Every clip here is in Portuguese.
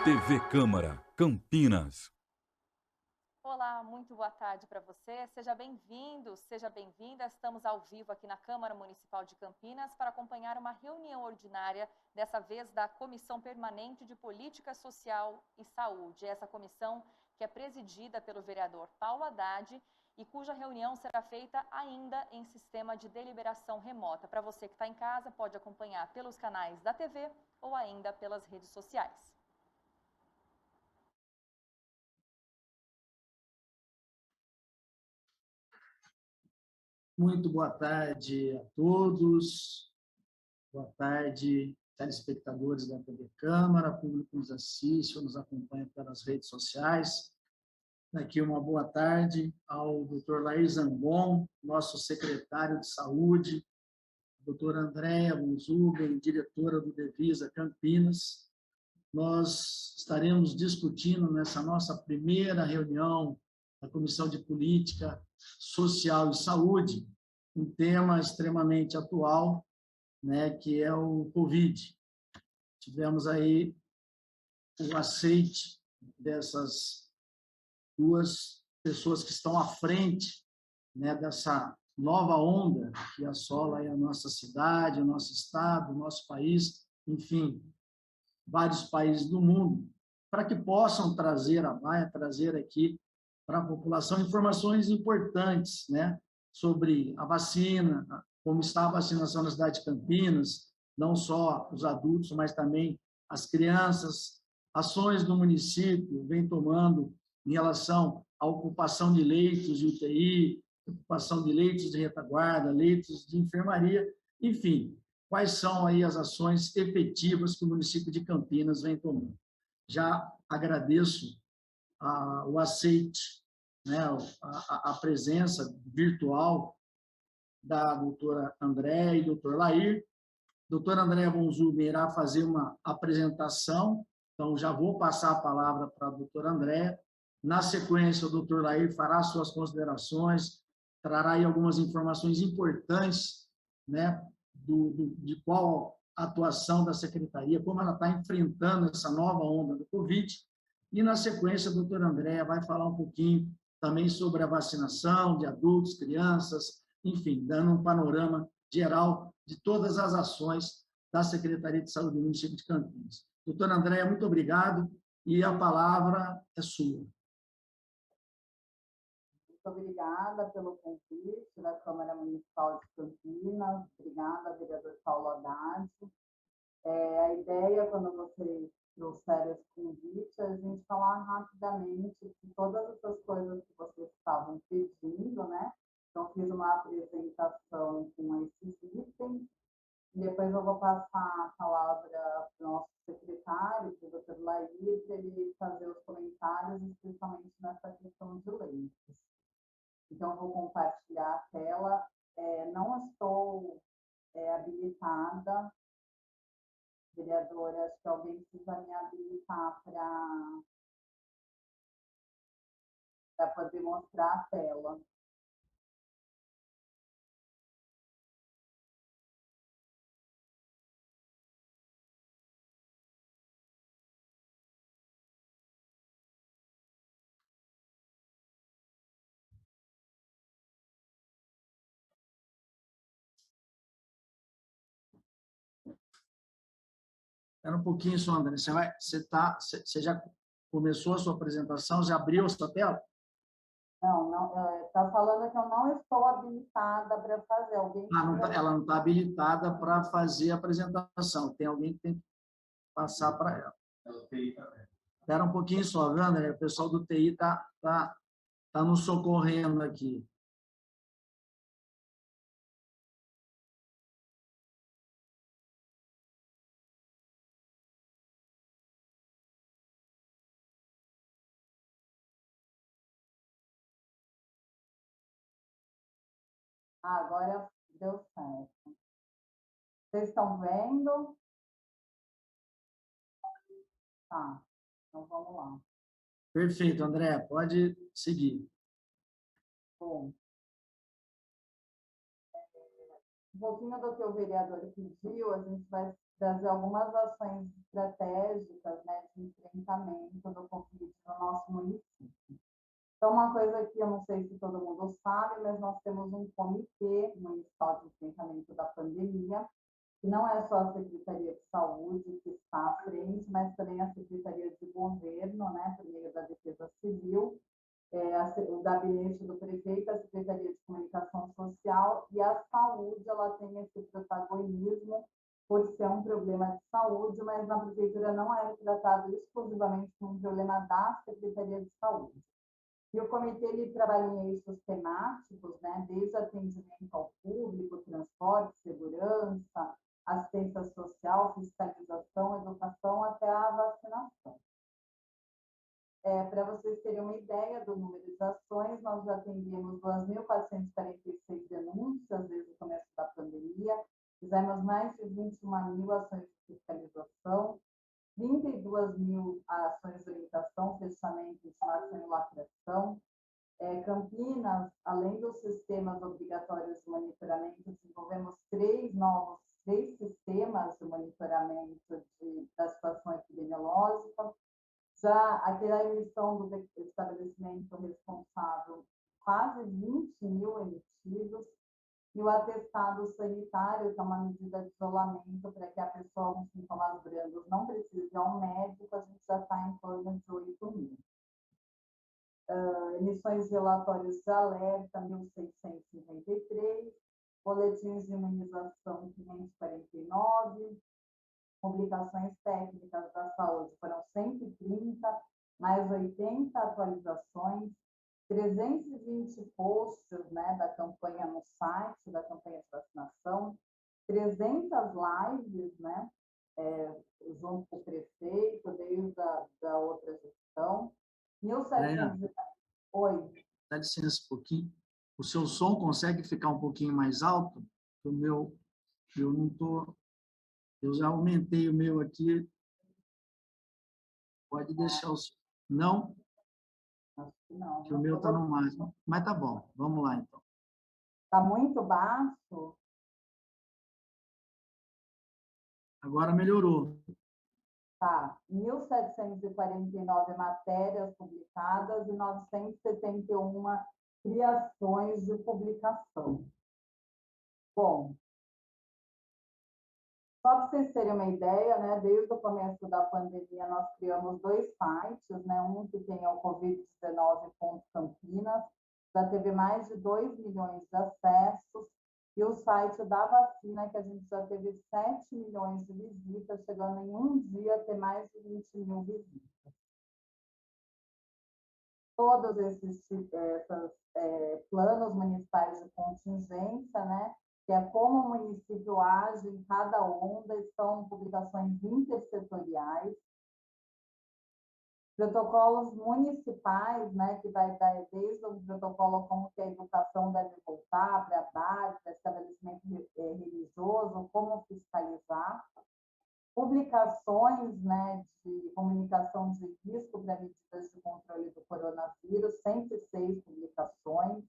TV Câmara, Campinas. Olá, muito boa tarde para você. Seja bem-vindo, seja bem-vinda. Estamos ao vivo aqui na Câmara Municipal de Campinas para acompanhar uma reunião ordinária, dessa vez da Comissão Permanente de Política Social e Saúde. Essa comissão que é presidida pelo vereador Paulo Haddad e cuja reunião será feita ainda em sistema de deliberação remota. Para você que está em casa, pode acompanhar pelos canais da TV ou ainda pelas redes sociais. Muito boa tarde a todos, boa tarde, telespectadores da TV Câmara, público que nos assiste ou nos acompanha pelas redes sociais. Aqui uma boa tarde ao Dr. Lair Zambon, nosso secretário de Saúde, doutora Andréa Bunzuben, diretora do Devisa Campinas. Nós estaremos discutindo nessa nossa primeira reunião da Comissão de Política Social e Saúde, um tema extremamente atual, né, que é o Covid. Tivemos aí o aceite dessas duas pessoas que estão à frente, né, dessa nova onda que assola aí a nossa cidade, o nosso estado, o nosso país, enfim, vários países do mundo, para que possam trazer trazer aqui para a população informações importantes, né, sobre a vacina, como está a vacinação na cidade de Campinas, não só os adultos, mas também as crianças, ações do município vem tomando em relação à ocupação de leitos de UTI, ocupação de leitos de retaguarda, leitos de enfermaria, enfim, quais são aí as ações efetivas que o município de Campinas vem tomando. Já agradeço o aceite, né, a presença virtual da doutora Andréa e doutor Lair. Doutora Andréa Bunzuben irá fazer uma apresentação, então já vou passar a palavra para a doutora Andréa. Na sequência, o doutor Lair fará suas considerações, trará aí algumas informações importantes, né, de qual a atuação da Secretaria, como ela está enfrentando essa nova onda do Covid. E, na sequência, a doutora Andréa vai falar um pouquinho também sobre a vacinação de adultos, crianças, enfim, dando um panorama geral de todas as ações da Secretaria de Saúde do município de Campinas. Doutora Andréa, muito obrigado e a palavra é sua. Muito obrigada pelo convite da Câmara Municipal de Campinas, obrigada, vereador Paulo Haddad. A ideia, quando vocês trouxeram esse convite, é a gente falar rapidamente de todas essas coisas que vocês estavam pedindo, né? Então, fiz uma apresentação com esses itens, e depois eu vou passar a palavra para o nosso secretário, o doutor Lair, para ele fazer os comentários, especialmente nessa questão de leitos. Então, vou compartilhar a tela. Não estou habilitada, vereadora, acho que alguém precisa me habilitar para poder mostrar a tela. Espera um pouquinho só, André. Você já começou a sua apresentação? Já abriu a sua tela? Não, está falando que eu não estou habilitada para fazer. Ela não está habilitada para fazer a apresentação. Tem alguém que tem que passar para ela. Espera um pouquinho só, viu, André? O pessoal do TI está nos socorrendo aqui. Agora deu certo. Vocês estão vendo? Tá, então vamos lá. Perfeito, André. Pode seguir. Bom, um pouquinho do que o vereador pediu, a gente vai trazer algumas ações estratégicas, né, de enfrentamento do Covid no nosso município. Então, uma coisa que eu não sei se todo mundo sabe, mas nós temos um comitê municipal de enfrentamento da pandemia, que não é só a Secretaria de Saúde que está à frente, mas também a Secretaria de Governo, né, por meio da Defesa Civil, o gabinete do prefeito, a Secretaria de Comunicação Social, e a saúde, ela tem esse protagonismo por ser um problema de saúde, mas na prefeitura não é tratado exclusivamente como um problema da Secretaria de Saúde. E o comitê ele trabalha em eixos temáticos, né, desde atendimento ao público, transporte, segurança, assistência social, fiscalização, educação, até a vacinação. Para vocês terem uma ideia do número de ações, nós já atendemos 2.446 denúncias desde o começo da pandemia, fizemos mais de 21.000 ações de fiscalização, 32.000 ações de orientação, fechamento, intimação e lacração. Campinas, além dos sistemas obrigatórios de monitoramento, desenvolvemos três sistemas de monitoramento da situação epidemiológica. Já aquela emissão do estabelecimento responsável, quase 20.000 emitidos, e o atestado sanitário, que é uma medida de isolamento para que a pessoa com sintomas brandos não precise ir ao médico, a gente já está em torno de 8.000. Emissões de relatórios de alerta, 1.653, boletins de imunização, 549, publicações técnicas da saúde foram 130, mais 80 atualizações, 320 posts, né, da campanha no site, da campanha de vacinação, 300 lives, né, junto com o prefeito, desde a outra gestão, 1.700... Oi. Dá licença um pouquinho. O seu som consegue ficar um pouquinho mais alto? O meu, eu não estou... Eu já aumentei o meu aqui. Pode deixar o seu. Não? Acho que não. Que o meu está no máximo. Mas tá bom. Vamos lá, então. Está muito baixo? Agora melhorou. Tá. 1.749 matérias publicadas e 971 criações de publicação. Bom, só para vocês terem uma ideia, né, desde o começo da pandemia nós criamos 2 sites, né, um que tem o Covid-19.campinas, já teve mais de 2 milhões de acessos, e o site da vacina, que a gente já teve 7 milhões de visitas, chegando em um dia a ter mais de 20.000 visitas. Todos esses planos municipais de contingência, né, que é como o município age em cada onda, são publicações intersetoriais. Protocolos municipais, né, que vai dar desde o protocolo como que a educação deve voltar para bares, para estabelecimento religioso, como fiscalizar. Publicações, né, de comunicação de risco para medidas de controle do coronavírus, 106 publicações.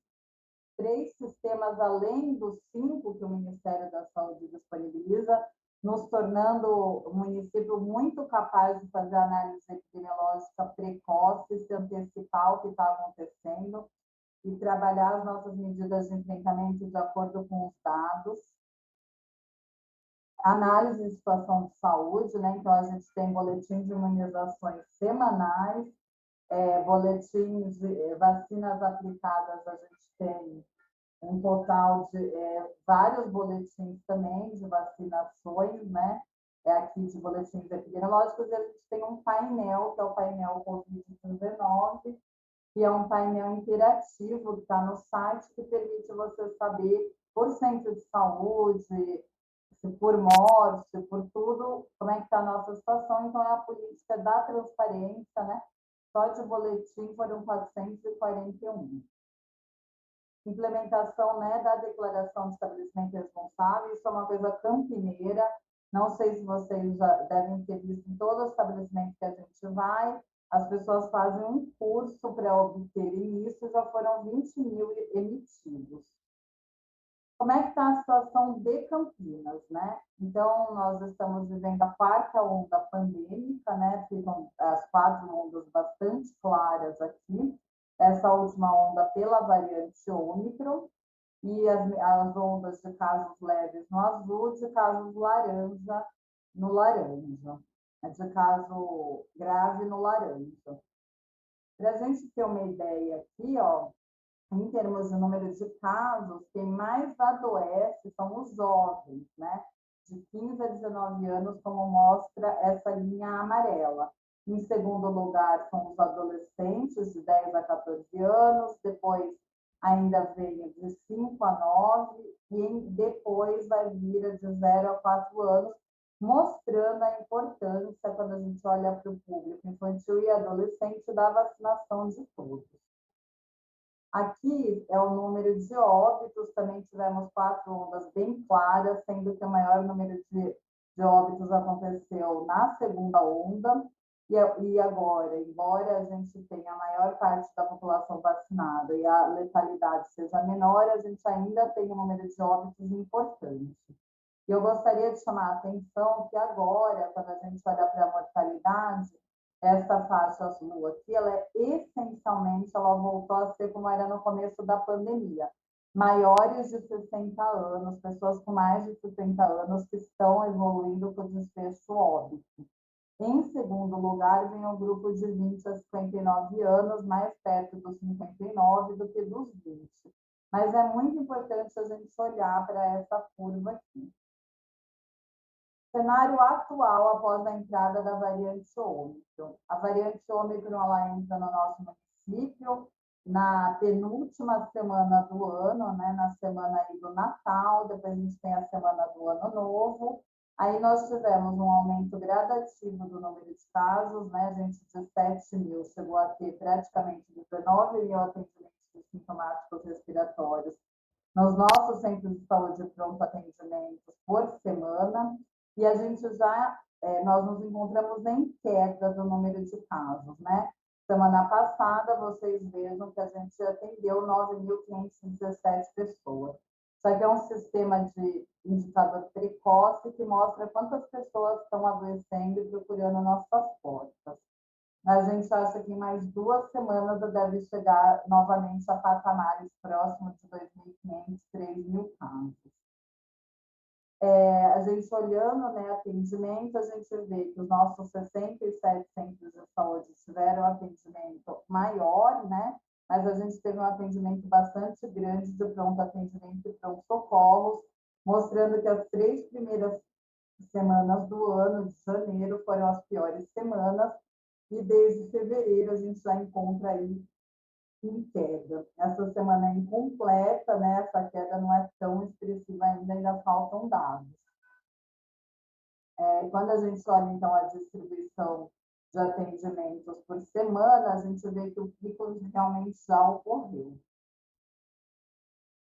3 sistemas além dos 5 que o Ministério da Saúde disponibiliza, nos tornando o município muito capaz de fazer análise epidemiológica precoce, se antecipar o que está acontecendo e trabalhar as nossas medidas de enfrentamento de acordo com os dados. Análise de situação de saúde, né? Então, a gente tem boletim de imunizações semanais, boletins de vacinas aplicadas, a gente tem um total de vários boletins também de vacinações, né? Aqui de boletins epidemiológicos, e a gente tem um painel, que é o painel Covid-19, que é um painel interativo que está no site, que permite você saber por centro de saúde, se por morte, por tudo, como é que está a nossa situação. Então, é a política da transparência, né? Só de boletim foram 441. Implementação, né, da declaração de estabelecimento responsável, isso é uma coisa campineira, não sei se vocês já devem ter visto em todos os estabelecimentos que a gente vai, as pessoas fazem um curso para obterem isso, já foram 20.000 emitidos. Como é que está a situação de Campinas, né? Então, nós estamos vivendo a 4ª onda pandêmica, né? Ficam as 4 ondas bastante claras aqui. Essa última onda pela variante Ômicron, e as ondas de casos leves no azul, de casos laranja no laranja, de caso grave no laranja. Para a gente ter uma ideia aqui, ó, em termos de número de casos, quem mais adoece são os jovens, né? De 15 a 19 anos, como mostra essa linha amarela. Em segundo lugar, são os adolescentes de 10 a 14 anos, depois ainda vem de 5 a 9, e depois vai vir a de 0 a 4 anos, mostrando a importância, quando a gente olha para o público infantil e adolescente, da vacinação de todos. Aqui é o número de óbitos, também tivemos 4 ondas bem claras, sendo que o maior número de óbitos aconteceu na segunda onda, e agora, embora a gente tenha a maior parte da população vacinada e a letalidade seja menor, a gente ainda tem um número de óbitos importante. E eu gostaria de chamar a atenção que agora, quando a gente olha para a mortalidade, essa faixa azul aqui, ela é essencialmente, ela voltou a ser como era no começo da pandemia. Maiores de 60 anos, pessoas com mais de 60 anos que estão evoluindo com desfecho óbito. Em segundo lugar, vem o grupo de 20 a 59 anos, mais perto dos 59 do que dos 20. Mas é muito importante a gente olhar para essa curva aqui. Cenário atual após a entrada da variante Ômicron. A variante Ômicron, ela entra no nosso município na penúltima semana do ano, né, na semana aí do Natal, depois a gente tem a semana do Ano Novo. Aí nós tivemos um aumento gradativo do número de casos, né, a gente de 7 mil chegou a ter praticamente 19 mil atendimentos sintomáticos respiratórios nos nossos centros de saúde de pronto atendimento por semana, e a gente já, nós nos encontramos em queda do número de casos, né? Semana passada, vocês vejam que a gente atendeu 9.517 pessoas. Isso aqui é um sistema de indicador precoce que mostra quantas pessoas estão adoecendo e procurando nossas portas. A gente acha que em mais 2 semanas deve chegar novamente a patamares próximos de 2.500, 3.000 casos. A gente olhando, né, atendimento, a gente vê que os nossos 67 centros de saúde tiveram atendimento maior, né, mas a gente teve um atendimento bastante grande de pronto atendimento e pronto-socorros, mostrando que as 3 primeiras semanas do ano, de janeiro, foram as piores semanas, e desde fevereiro a gente já encontra aí em queda. Essa semana é incompleta, né? Essa queda não é tão expressiva ainda faltam dados. Quando a gente olha, então, a distribuição de atendimentos por semana, a gente vê que o pico realmente já ocorreu.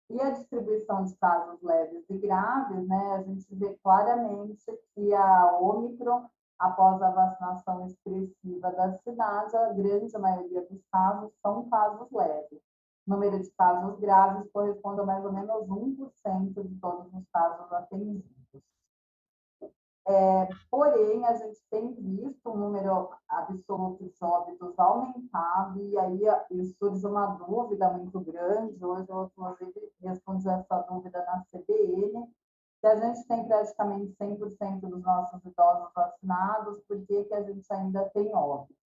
E a distribuição de casos leves e graves, né? A gente vê claramente que a Ômicron, após a vacinação expressiva da cidade, a grande maioria dos casos são casos leves. O número de casos graves corresponde a mais ou menos 1% de todos os casos atendidos. Porém, a gente tem visto um número absoluto de óbitos aumentado, e aí surge uma dúvida muito grande. Hoje eu, inclusive, respondi essa dúvida na CBN, que a gente tem praticamente 100% dos nossos idosos vacinados, por que a gente ainda tem óbitos?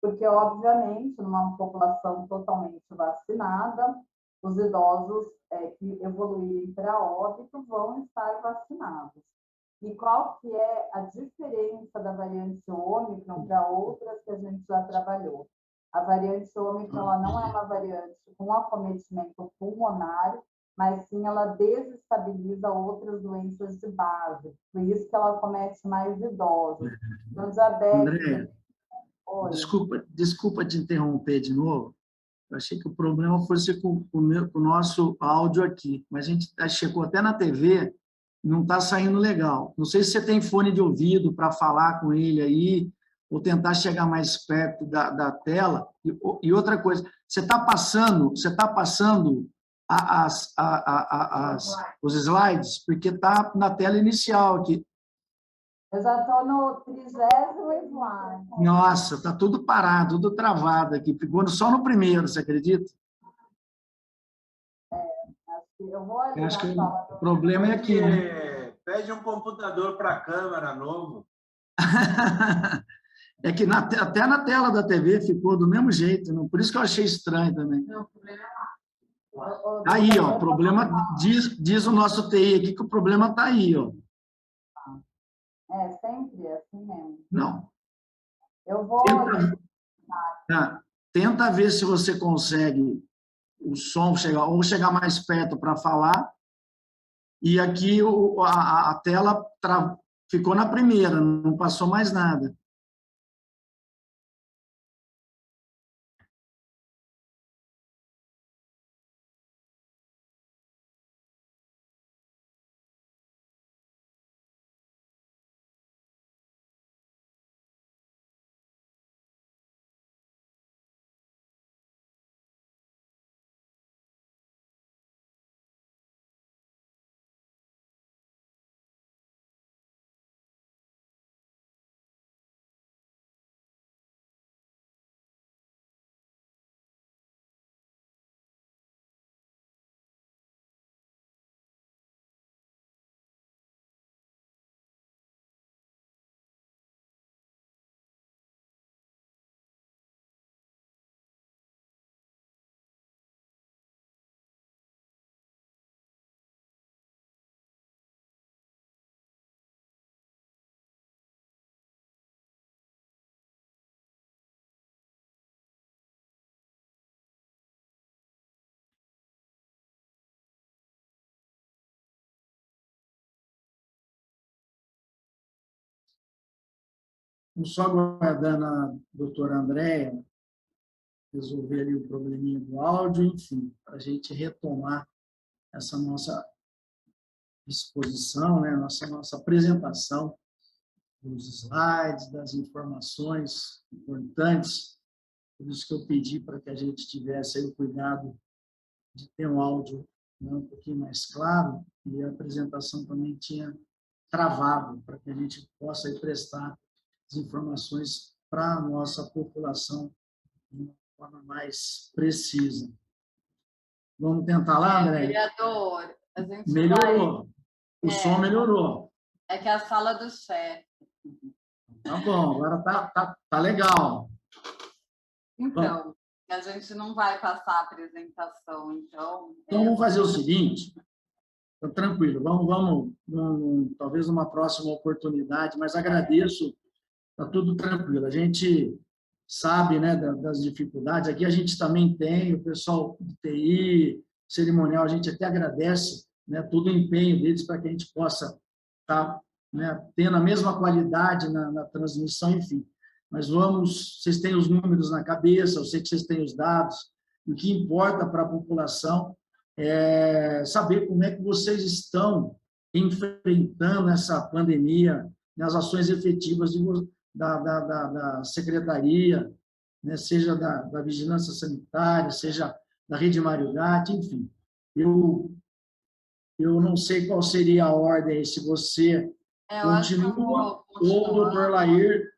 Porque, obviamente, numa população totalmente vacinada, os idosos que evoluírem para óbito vão estar vacinados. E qual que é a diferença da variante Ômicron para outras que a gente já trabalhou? A variante Ômicron, ela não é uma variante com acometimento pulmonar, mas sim ela desestabiliza outras doenças de base. Por isso que ela acomete mais idosos. Então, diabetes... André, desculpa te interromper de novo. Eu achei que o problema fosse com o nosso áudio aqui, mas a gente chegou até na TV, não está saindo legal. Não sei se você tem fone de ouvido para falar com ele aí, ou tentar chegar mais perto da tela. E outra coisa, você está passando os slides, porque está na tela inicial aqui. Eu já estou no 30º slide. Nossa, está tudo parado, tudo travado aqui. Ficou só no primeiro, você acredita? Eu vou ali Eu acho que na sala o problema é aqui, né? Pede um computador para a câmera novo. É que até na tela da TV ficou do mesmo jeito, não? Por isso que eu achei estranho também. Não, o problema é lá. Aí, ó, o problema, diz o nosso TI aqui que o problema está aí, ó. É, sempre assim mesmo. Não. Eu vou... Tenta ver se você consegue o som chegar mais perto para falar. E aqui a tela ficou na primeira, não passou mais nada. Vamos só aguardando a doutora Andréia resolver ali o probleminha do áudio, enfim, para a gente retomar essa nossa exposição, né, nossa apresentação dos slides, das informações importantes. Por isso que eu pedi para que a gente tivesse aí o cuidado de ter um áudio, né, um pouquinho mais claro, e a apresentação também tinha travado, para que a gente possa aí prestar as informações para a nossa população de uma forma mais precisa. Vamos tentar lá, André? Vereador, a gente Melhorou. vai... O som melhorou. É que é a sala do chefe. Tá bom, agora tá legal. Então, a gente não vai passar a apresentação, então... Então, vamos fazer o seguinte, tá tranquilo, vamos talvez numa próxima oportunidade, mas agradeço, tá tudo tranquilo. A gente sabe, né, das dificuldades, aqui a gente também tem, o pessoal do TI, cerimonial, a gente até agradece, né, todo o empenho deles para que a gente possa estar, né, tendo a mesma qualidade na transmissão, enfim. Mas vocês têm os números na cabeça, eu sei que vocês têm os dados, o que importa para a população é saber como é que vocês estão enfrentando essa pandemia, nas ações efetivas da secretaria, né, seja da vigilância sanitária, seja da Rede Mário Gatti, enfim. Eu não sei qual seria a ordem, se você continua ou o doutor Lair.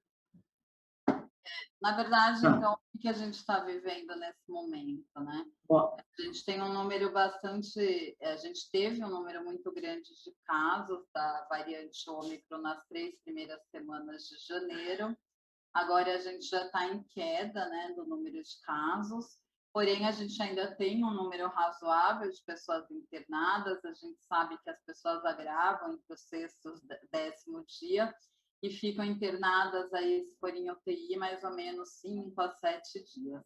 Na verdade, então, o que a gente está vivendo nesse momento, né? A gente tem um número bastante... A gente teve um número muito grande de casos da variante Ômicron nas 3 primeiras semanas de janeiro. Agora a gente já está em queda, né, do número de casos. Porém, a gente ainda tem um número razoável de pessoas internadas. A gente sabe que as pessoas agravam entre o 6º e 10º dia e ficam internadas aí, se forem em UTI, mais ou menos 5 a 7 dias.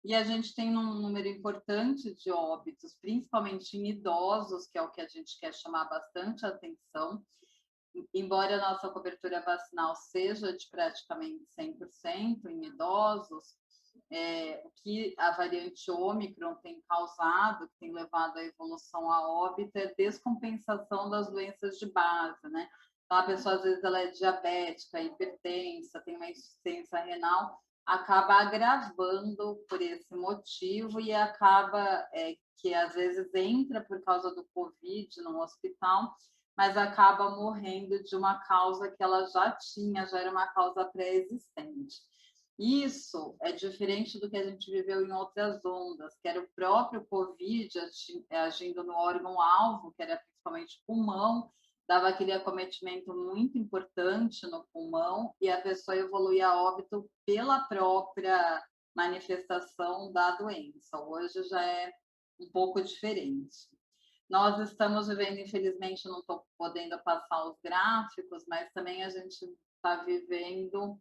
E a gente tem um número importante de óbitos, principalmente em idosos, que é o que a gente quer chamar bastante atenção. Embora a nossa cobertura vacinal seja de praticamente 100% em idosos, o que a variante Ômicron tem causado, que tem levado à evolução a óbito, é descompensação das doenças de base, né? Então, a pessoa, às vezes, ela é diabética, hipertensa, tem uma insuficiência renal, acaba agravando por esse motivo e acaba que às vezes entra por causa do Covid no hospital, mas acaba morrendo de uma causa que ela já tinha, já era uma causa pré-existente. Isso é diferente do que a gente viveu em outras ondas, que era o próprio Covid agindo no órgão-alvo, que era principalmente pulmão, dava aquele acometimento muito importante no pulmão e a pessoa evoluía a óbito pela própria manifestação da doença. Hoje já é um pouco diferente. Nós estamos vivendo, infelizmente, não estou podendo passar os gráficos, mas também a gente está vivendo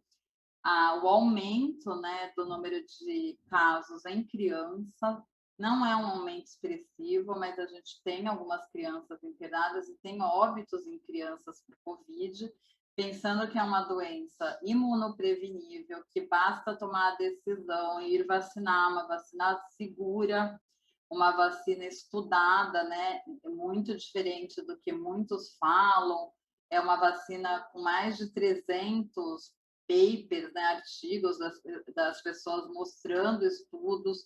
o aumento, né, do número de casos em criança. Não é um aumento expressivo, mas a gente tem algumas crianças internadas e tem óbitos em crianças por Covid, pensando que é uma doença imunoprevenível, que basta tomar a decisão e ir vacinar, uma vacina segura, uma vacina estudada, né, muito diferente do que muitos falam. É uma vacina com mais de 300 papers, né, artigos das pessoas mostrando estudos.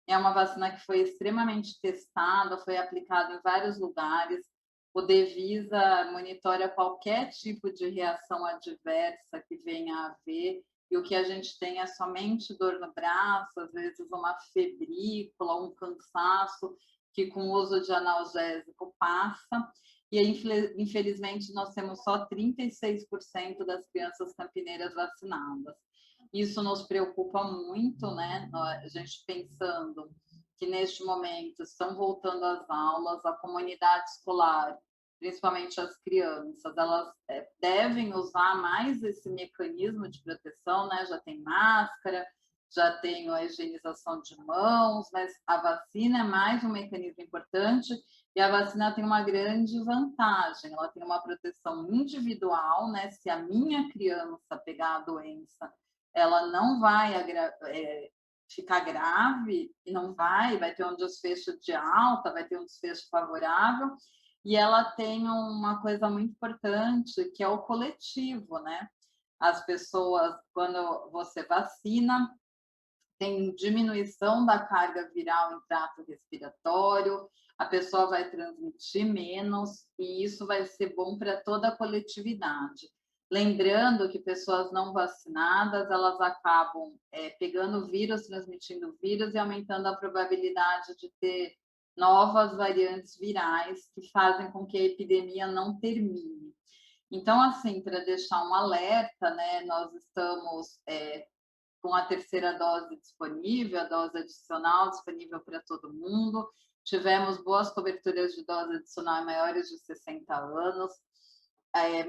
É uma vacina que foi extremamente testada, foi aplicada em vários lugares. O Devisa monitora qualquer tipo de reação adversa que venha a haver, e o que a gente tem é somente dor no braço, às vezes uma febrícula, um cansaço, que com o uso de analgésico passa. E, infelizmente, nós temos só 36% das crianças campineiras vacinadas. Isso nos preocupa muito, né? A gente pensando que, neste momento, estão voltando às aulas, a comunidade escolar, principalmente as crianças, elas devem usar mais esse mecanismo de proteção, né? Já tem máscara, já tem a higienização de mãos, mas a vacina é mais um mecanismo importante. E a vacina tem uma grande vantagem, ela tem uma proteção individual, né? Se a minha criança pegar a doença, ela não vai ficar grave e não vai ter um desfecho de alta, vai ter um desfecho favorável. E ela tem uma coisa muito importante, que é o coletivo, né? As pessoas, quando você vacina, tem diminuição da carga viral em trato respiratório, a pessoa vai transmitir menos e isso vai ser bom para toda a coletividade. Lembrando que pessoas não vacinadas, elas acabam pegando vírus, transmitindo vírus e aumentando a probabilidade de ter novas variantes virais que fazem com que a epidemia não termine. Então, assim, para deixar um alerta, né, nós estamos com a terceira dose disponível, a dose adicional disponível para todo mundo. Tivemos boas coberturas de dose adicional em maiores de 60 anos,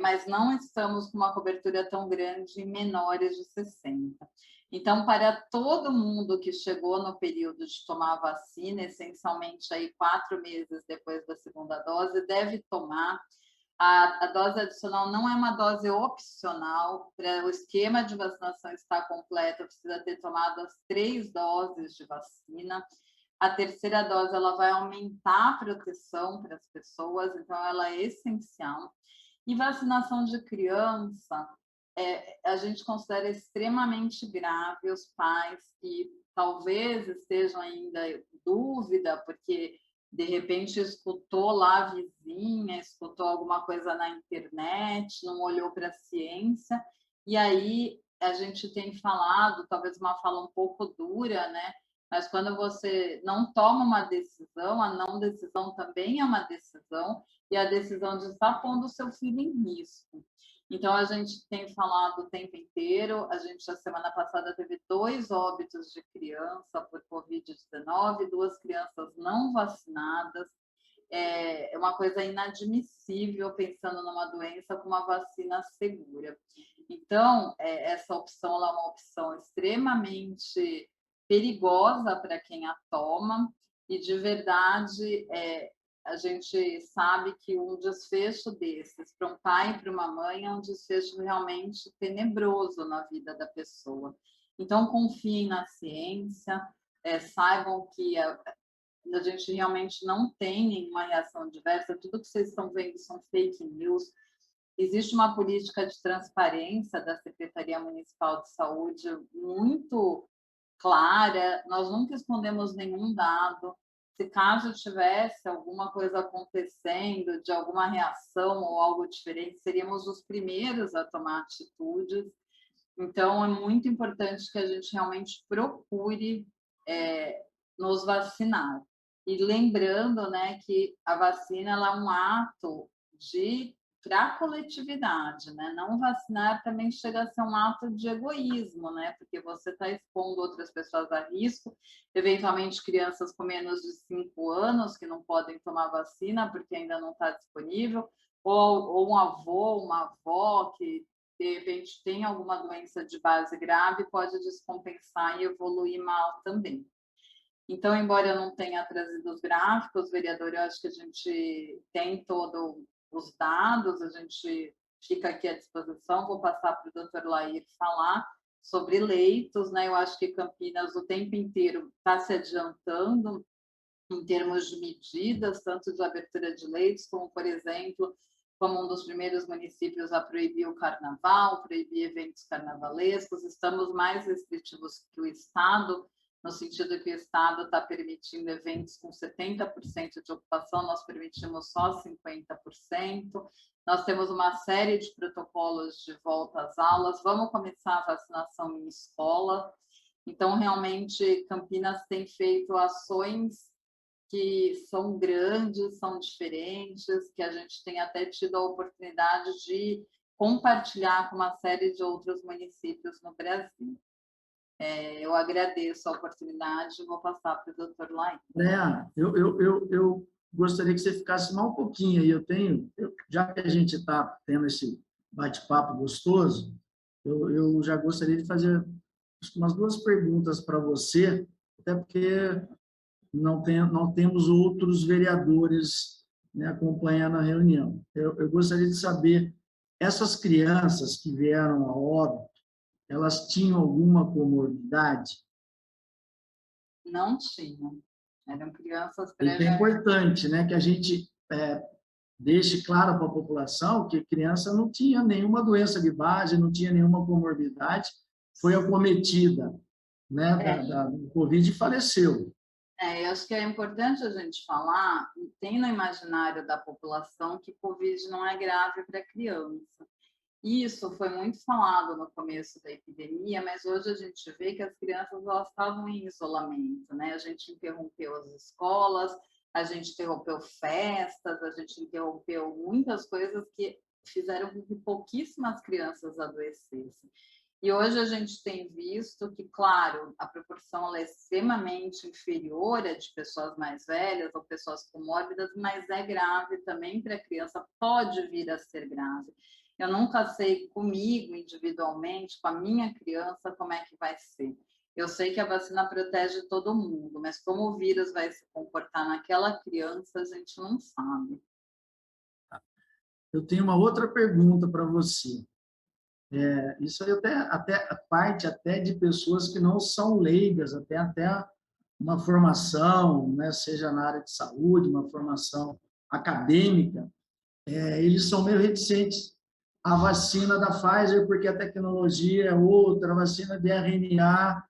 mas não estamos com uma cobertura tão grande em menores de 60. Então, para todo mundo que chegou no período de tomar a vacina, essencialmente aí 4 meses depois da segunda dose, deve tomar. A dose adicional não é uma dose opcional. Para o esquema de vacinação estar completo, precisa ter tomado as 3 doses de vacina. A terceira dose ela vai aumentar a proteção para as pessoas, então ela é essencial. E vacinação de criança, a gente considera extremamente grave os pais que talvez estejam ainda em dúvida, porque de repente escutou lá a vizinha, escutou alguma coisa na internet, não olhou para a ciência, e aí a gente tem falado, talvez uma fala um pouco dura, né? Mas quando você não toma uma decisão, a não decisão também é uma decisão, e a decisão de estar pondo o seu filho em risco. Então, a gente tem falado o tempo inteiro, a gente, a semana passada, teve 2 óbitos de criança por Covid-19, 2 crianças não vacinadas. É uma coisa inadmissível pensando numa doença com uma vacina segura. Então, essa opção ela é uma opção extremamente perigosa para quem a toma, e de verdade a gente sabe que um desfecho desses para um pai e para uma mãe é um desfecho realmente tenebroso na vida da pessoa. Então, confiem na ciência, saibam que a gente realmente não tem nenhuma reação adversa, tudo que vocês estão vendo são fake news. Existe uma política de transparência da Secretaria Municipal de Saúde muito clara, nós nunca escondemos nenhum dado. se caso tivesse alguma coisa acontecendo, de alguma reação ou algo diferente, seríamos os primeiros a tomar atitudes. Então, é muito importante que a gente realmente procure nos vacinar. E lembrando, né, que a vacina ela é um ato para a coletividade, né? Não vacinar também chega a ser um ato de egoísmo, né? Porque você está expondo outras pessoas a risco, eventualmente crianças com menos de 5 anos que não podem tomar vacina porque ainda não está disponível, ou um avô, uma avó que de repente tem alguma doença de base grave, pode descompensar e evoluir mal também. Então, embora eu não tenha trazido os gráficos, vereador, eu acho que a gente tem todos os dados, a gente fica aqui à disposição, vou passar para o doutor Lair falar sobre leitos, né? Eu acho que Campinas o tempo inteiro está se adiantando em termos de medidas, tanto de abertura de leitos, como, por exemplo, como um dos primeiros municípios a proibir o carnaval, proibir eventos carnavalescos, estamos mais restritivos que o Estado, no sentido que o Estado está permitindo eventos com 70% de ocupação, nós permitimos só 50%. Nós temos uma série de protocolos de volta às aulas, vamos começar a vacinação em escola. Então, realmente, Campinas tem feito ações que são grandes, são diferentes, que a gente tem até tido a oportunidade de compartilhar com uma série de outros municípios no Brasil. Eu agradeço a oportunidade e vou passar para o doutor Lain. Eu gostaria que você ficasse mais um pouquinho aí. Já que a gente está tendo esse bate-papo gostoso, eu já gostaria de fazer umas 2 perguntas para você, até porque não temos outros vereadores, né, acompanhando a reunião. Eu gostaria de saber, essas crianças que vieram a óbito, elas tinham alguma comorbidade? Não tinham. Eram crianças E é importante, né, que a gente deixe claro para a população que criança não tinha nenhuma doença de base, não tinha nenhuma comorbidade, foi acometida, né, do Covid e faleceu. Eu acho que é importante a gente falar, tem no imaginário da população que Covid não é grave para criança. Isso foi muito falado no começo da epidemia, mas hoje a gente vê que as crianças elas estavam em isolamento, né? A gente interrompeu as escolas, a gente interrompeu festas, a gente interrompeu muitas coisas que fizeram com que pouquíssimas crianças adoecessem. E hoje a gente tem visto que, claro, a proporção ela é extremamente inferior à de pessoas mais velhas ou pessoas comórbidas, mas é grave também para a criança, pode vir a ser grave. Eu nunca sei comigo, individualmente, com a minha criança, como é que vai ser. Eu sei que a vacina protege todo mundo, mas como o vírus vai se comportar naquela criança, a gente não sabe. Eu tenho uma outra pergunta para você. Isso aí até a parte até de pessoas que não são leigas, até uma formação, né, seja na área de saúde, uma formação acadêmica, eles são meio reticentes à vacina da Pfizer, porque a tecnologia é outra, a vacina de RNA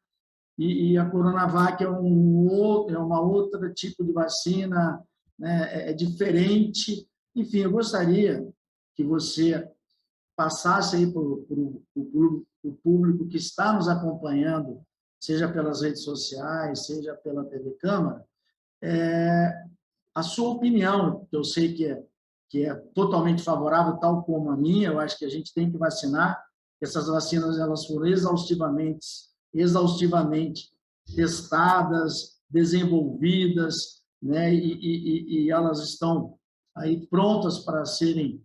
e a Coronavac é uma outra tipo de vacina, né, é diferente. Enfim, eu gostaria que você passasse aí para o público que está nos acompanhando, seja pelas redes sociais, seja pela TV Câmara, a sua opinião, que eu sei que é totalmente favorável, tal como a minha. Eu acho que a gente tem que vacinar. Essas vacinas elas foram exaustivamente testadas, desenvolvidas, né, e elas estão aí prontas para serem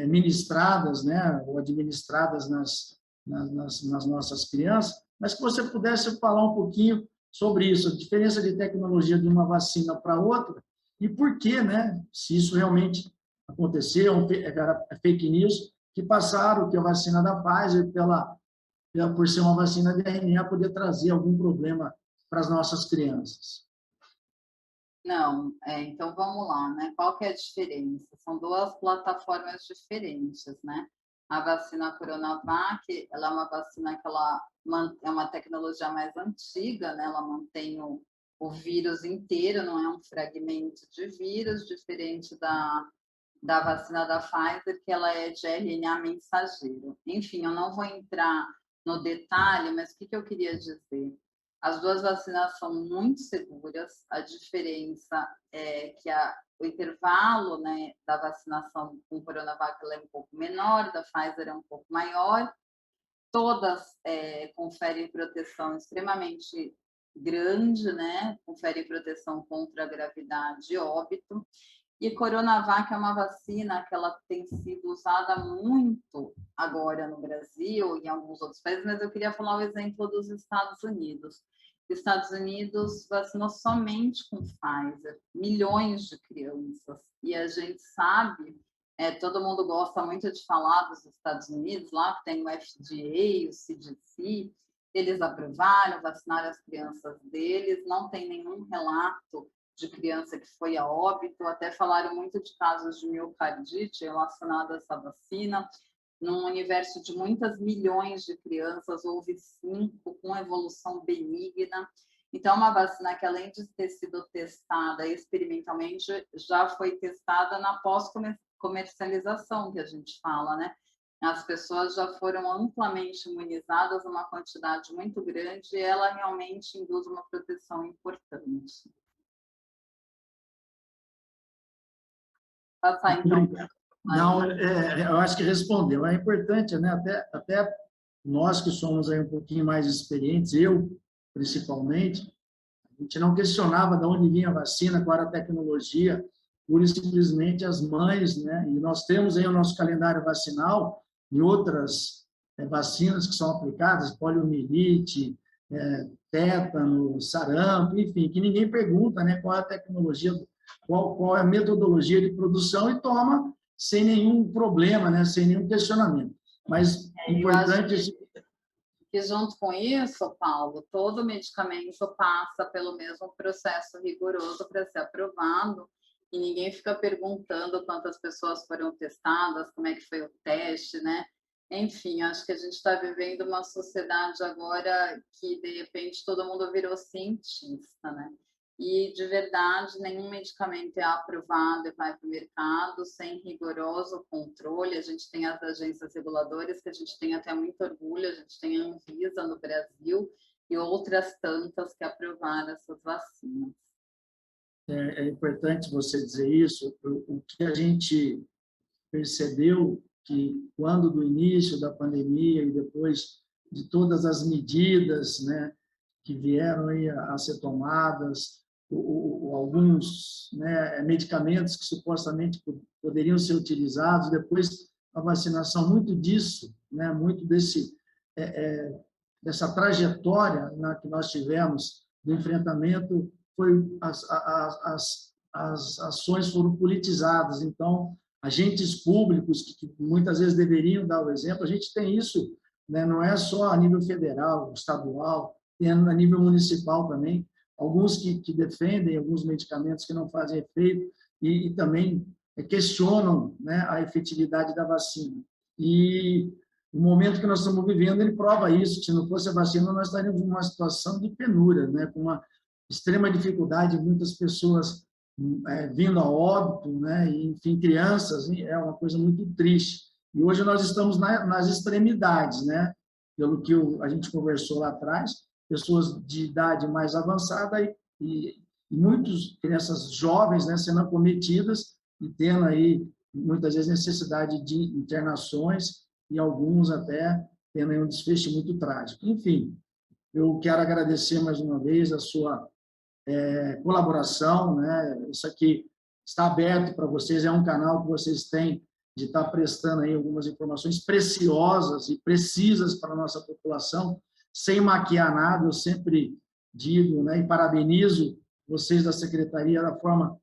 ministradas, né, ou administradas nas nossas crianças, mas que você pudesse falar um pouquinho sobre isso, a diferença de tecnologia de uma vacina para outra e por que, né, se isso realmente aconteceu, é fake news, que passaram que a vacina da Pfizer, por ser uma vacina de RNA, poder trazer algum problema para as nossas crianças. Não, então vamos lá, né? Qual que é a diferença? São 2 plataformas diferentes, né? A vacina Coronavac, ela é uma vacina que ela é uma tecnologia mais antiga, né? Ela mantém o vírus inteiro, não é um fragmento de vírus, diferente da vacina da Pfizer, que ela é de RNA mensageiro. Enfim, eu não vou entrar no detalhe, mas o que eu queria dizer? As duas vacinas são muito seguras, a diferença é que o intervalo, né, da vacinação com o Coronavac é um pouco menor, da Pfizer é um pouco maior, todas conferem proteção extremamente grande, né, conferem proteção contra a gravidade e óbito. E Coronavac é uma vacina que ela tem sido usada muito agora no Brasil e em alguns outros países, mas eu queria falar o exemplo dos Estados Unidos. Os Estados Unidos vacinou somente com Pfizer, milhões de crianças. E a gente sabe, todo mundo gosta muito de falar dos Estados Unidos, lá tem o FDA, o CDC, eles aprovaram, vacinaram as crianças deles, não tem nenhum relato de criança que foi a óbito, até falaram muito de casos de miocardite relacionado a essa vacina. Num universo de muitas milhões de crianças, houve 5 com evolução benigna. Então, uma vacina que, além de ter sido testada experimentalmente, já foi testada na pós-comercialização, que a gente fala, né? As pessoas já foram amplamente imunizadas, uma quantidade muito grande, e ela realmente induz uma proteção importante. Passar, então. Não, eu acho que respondeu. É importante, né? Até nós que somos aí um pouquinho mais experientes, eu principalmente, a gente não questionava de onde vinha a vacina, qual era a tecnologia, pura e simplesmente as mães, né? E nós temos aí o nosso calendário vacinal e outras vacinas que são aplicadas, poliomielite, tétano, sarampo, enfim, que ninguém pergunta, né? Qual é a tecnologia, qual é a metodologia de produção e toma sem nenhum problema, né? Sem nenhum questionamento. Mas importante que junto com isso, Paulo, todo medicamento passa pelo mesmo processo rigoroso para ser aprovado e ninguém fica perguntando quantas pessoas foram testadas, como é que foi o teste, né? Enfim, acho que a gente está vivendo uma sociedade agora que, de repente, todo mundo virou cientista, né? E, de verdade, nenhum medicamento é aprovado e vai para o mercado sem rigoroso controle. A gente tem as agências reguladoras, que a gente tem até muito orgulho, a gente tem a Anvisa no Brasil e outras tantas que aprovaram essas vacinas. É importante você dizer isso. O que a gente percebeu que, quando do início da pandemia e depois de todas as medidas, né, que vieram aí a ser tomadas, alguns, né, medicamentos que supostamente poderiam ser utilizados, depois a vacinação, muito disso, né, muito dessa trajetória, né, que nós tivemos do enfrentamento, as ações foram politizadas. Então, agentes públicos que muitas vezes deveriam dar o exemplo, a gente tem isso, né, não é só a nível federal, estadual, tem a nível municipal também, alguns que defendem alguns medicamentos que não fazem efeito e também questionam, né, a efetividade da vacina. E o momento que nós estamos vivendo, ele prova isso. Se não fosse a vacina, nós estaríamos numa situação de penúria, né, com uma extrema dificuldade, muitas pessoas vindo a óbito, né, e, enfim, crianças, é uma coisa muito triste. E hoje nós estamos nas extremidades, né, pelo que a gente conversou lá atrás, pessoas de idade mais avançada e muitas crianças jovens, né, sendo acometidas e tendo aí, muitas vezes, necessidade de internações e alguns até tendo aí um desfecho muito trágico. Enfim, eu quero agradecer mais uma vez a sua colaboração, né? Isso aqui está aberto para vocês, é um canal que vocês têm de estar prestando aí algumas informações preciosas e precisas para a nossa população, sem maquiar nada. Eu sempre digo, né, e parabenizo vocês da Secretaria da forma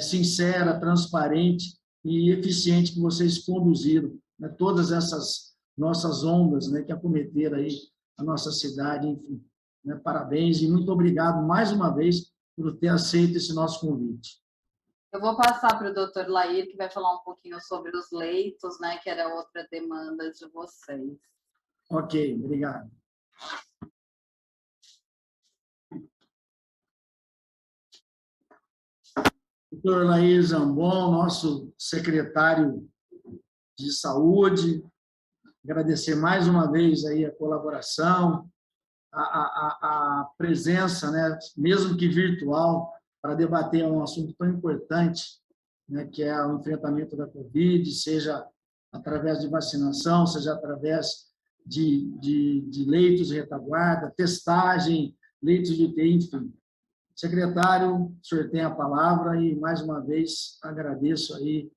sincera, transparente e eficiente que vocês conduziram, né, todas essas nossas ondas, né, que acometeram aí a nossa cidade, enfim. Né, parabéns e muito obrigado mais uma vez por ter aceito esse nosso convite. Eu vou passar para o Dr. Lair, que vai falar um pouquinho sobre os leitos, né, que era outra demanda de vocês. Ok, obrigado. Dr. Laís Zambon, nosso secretário de Saúde. Agradecer mais uma vez aí a colaboração, a presença, né, mesmo que virtual, para debater um assunto tão importante, né, que é o enfrentamento da Covid, seja através de vacinação, seja através de leitos de retaguarda, testagem, leitos de UTI, enfim. Secretário, o senhor tem a palavra e, mais uma vez, agradeço aí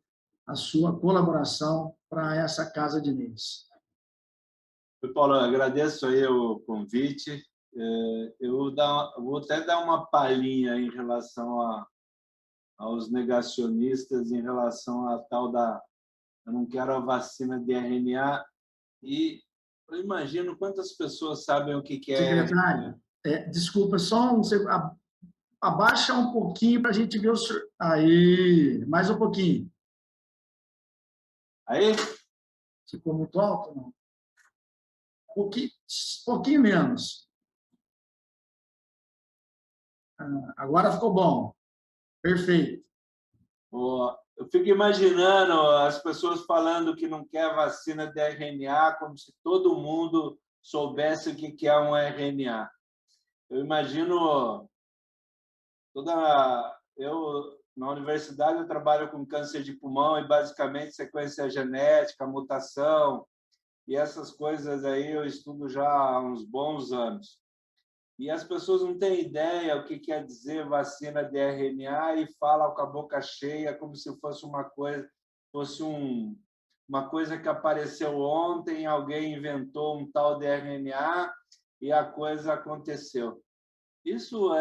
a sua colaboração para essa Casa de Leis. Paulo, agradeço aí o convite. Eu vou até dar uma palhinha em relação aos negacionistas, em relação à tal da eu não quero a vacina de RNA, e eu imagino quantas pessoas sabem o que é. Secretário, desculpa, só um segundo. Abaixa um pouquinho para a gente ver o senhor. Aí, mais um pouquinho. Aí? Ficou muito alto, não? Pouquinho menos. Agora ficou bom. Perfeito. Eu fico imaginando as pessoas falando que não quer vacina de RNA, como se todo mundo soubesse o que é um RNA. Eu imagino na universidade eu trabalho com câncer de pulmão e basicamente sequência genética, mutação e essas coisas aí eu estudo já há uns bons anos. E as pessoas não têm ideia o que quer dizer vacina de RNA e falam com a boca cheia como se fosse uma coisa que apareceu ontem, alguém inventou um tal de RNA e a coisa aconteceu. Isso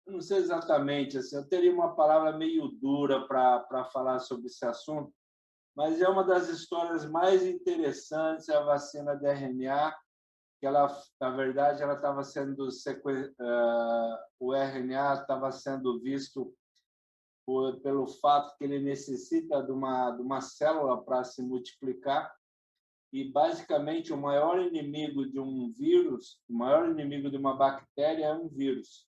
eu não sei exatamente, assim, eu teria uma palavra meio dura para falar sobre esse assunto, mas é uma das histórias mais interessantes, a vacina de RNA, que ela, na verdade, ela estava sendo o RNA estava sendo visto pelo fato que ele necessita de uma célula para se multiplicar e basicamente o maior inimigo de um vírus, o maior inimigo de uma bactéria é um vírus.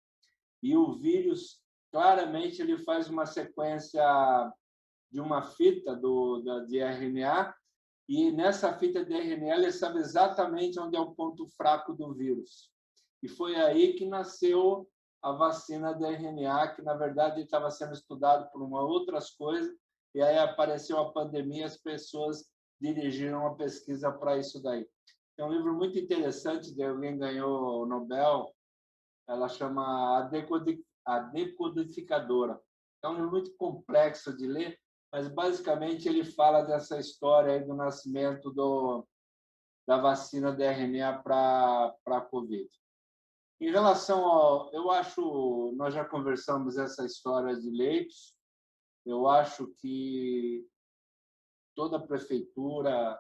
E o vírus claramente ele faz uma sequência de uma fita de RNA e nessa fita de RNA ele sabe exatamente onde é o ponto fraco do vírus. E foi aí que nasceu a vacina de RNA, que na verdade estava sendo estudado por outras coisas, e aí apareceu a pandemia, as pessoas dirigiram a pesquisa para isso daí. É um livro muito interessante, de alguém ganhou o Nobel, ela chama A Decodificadora. É um livro muito complexo de ler, mas basicamente ele fala dessa história aí do nascimento da vacina de RNA para a Covid. Em relação nós já conversamos essa história de leitos, eu acho que toda prefeitura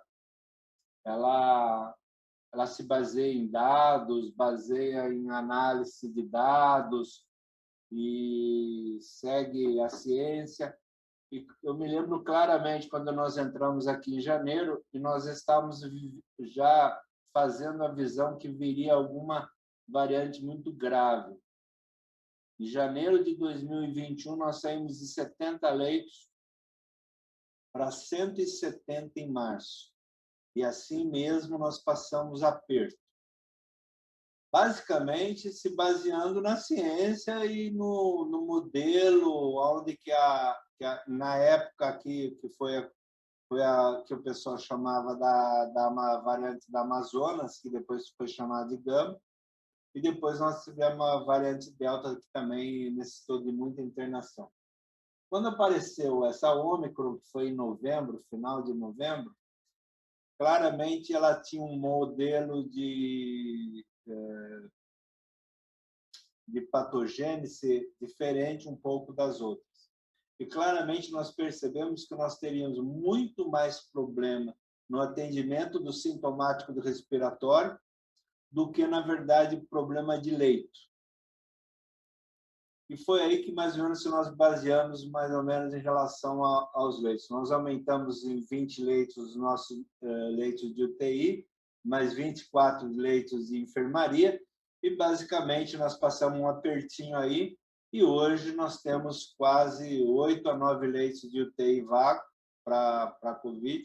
ela se baseia em dados, baseia em análise de dados e segue a ciência. E eu me lembro claramente quando nós entramos aqui em janeiro e nós estávamos já fazendo a visão que viria alguma variante muito grave. Em janeiro de 2021, nós saímos de 70 leitos para 170 em março. E assim mesmo nós passamos aperto. Basicamente, se baseando na ciência e no modelo, onde na época que foi a que o pessoal chamava da variante da Amazonas, que depois foi chamada de Gama, e depois nós tivemos a variante Delta, que também necessitou de muita internação. Quando apareceu essa Ômicron, que foi em novembro, final de novembro, claramente ela tinha um modelo de patogênese diferente um pouco das outras. E claramente nós percebemos que nós teríamos muito mais problema no atendimento do sintomático do respiratório do que, na verdade, problema de leito. E foi aí que, mais ou menos, nós baseamos mais ou menos em relação aos leitos. Nós aumentamos em 20 leitos os nossos leitos de UTI, mais 24 leitos de enfermaria, e, basicamente, nós passamos um apertinho aí, E hoje nós temos quase 8 a 9 leitos de UTI vago para a Covid.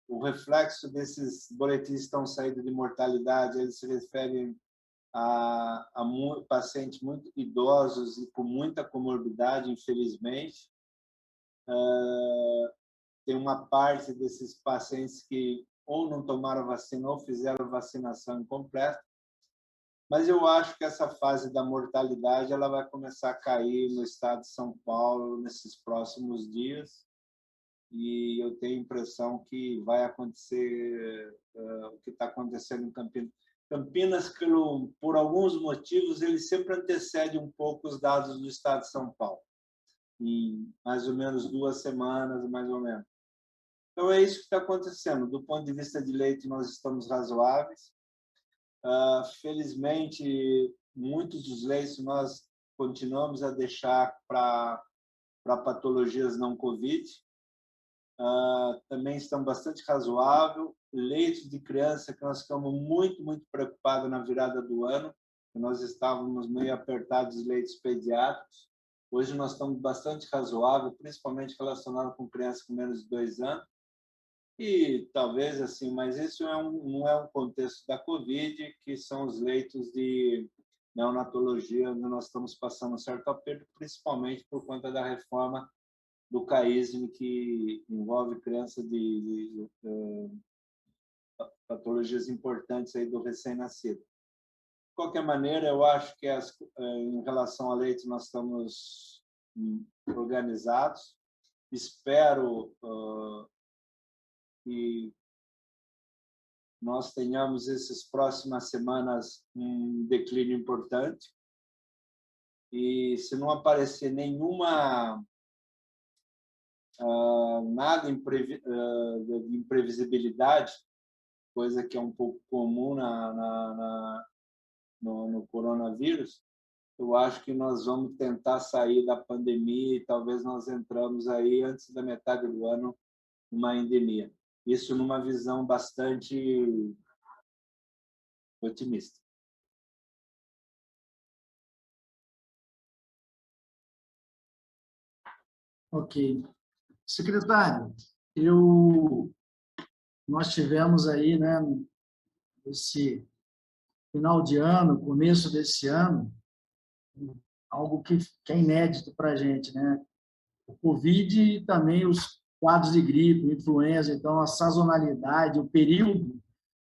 O reflexo desses boletins que estão saindo de mortalidade, eles se referem a pacientes muito idosos e com muita comorbidade, infelizmente. Tem uma parte desses pacientes que ou não tomaram vacina ou fizeram vacinação incompleta. Mas eu acho que essa fase da mortalidade ela vai começar a cair no estado de São Paulo nesses próximos dias. E eu tenho a impressão que vai acontecer o que está acontecendo em Campinas. Campinas, por alguns motivos, ele sempre antecede um pouco os dados do estado de São Paulo, em mais ou menos 2 semanas, mais ou menos. Então, é isso que está acontecendo. Do ponto de vista de leito, nós estamos razoáveis. Felizmente, muitos dos leitos nós continuamos a deixar para patologias não Covid. Também estão bastante razoável. Leitos de criança que nós ficamos muito preocupados na virada do ano, que nós estávamos meio apertados de leitos pediátricos. Hoje nós estamos bastante razoável, principalmente relacionado com crianças com menos de 2 anos. E talvez assim, mas isso não é um contexto da Covid, que são os leitos de neonatologia, onde nós estamos passando um certo aperto, principalmente por conta da reforma do CAISM, que envolve crianças de patologias importantes aí do recém-nascido. De qualquer maneira, eu acho que em relação a leitos nós estamos organizados. Espero que nós tenhamos essas próximas semanas um declínio importante. E se não aparecer nada de imprevisibilidade, coisa que é um pouco comum no coronavírus, eu acho que nós vamos tentar sair da pandemia e talvez nós entramos aí antes da metade do ano numa endemia. Isso numa visão bastante otimista. Ok. Secretário, nós tivemos aí, né, esse final de ano, começo desse ano, algo que é inédito para a gente, né? O Covid e também os quadros de gripe, influenza, então a sazonalidade, o período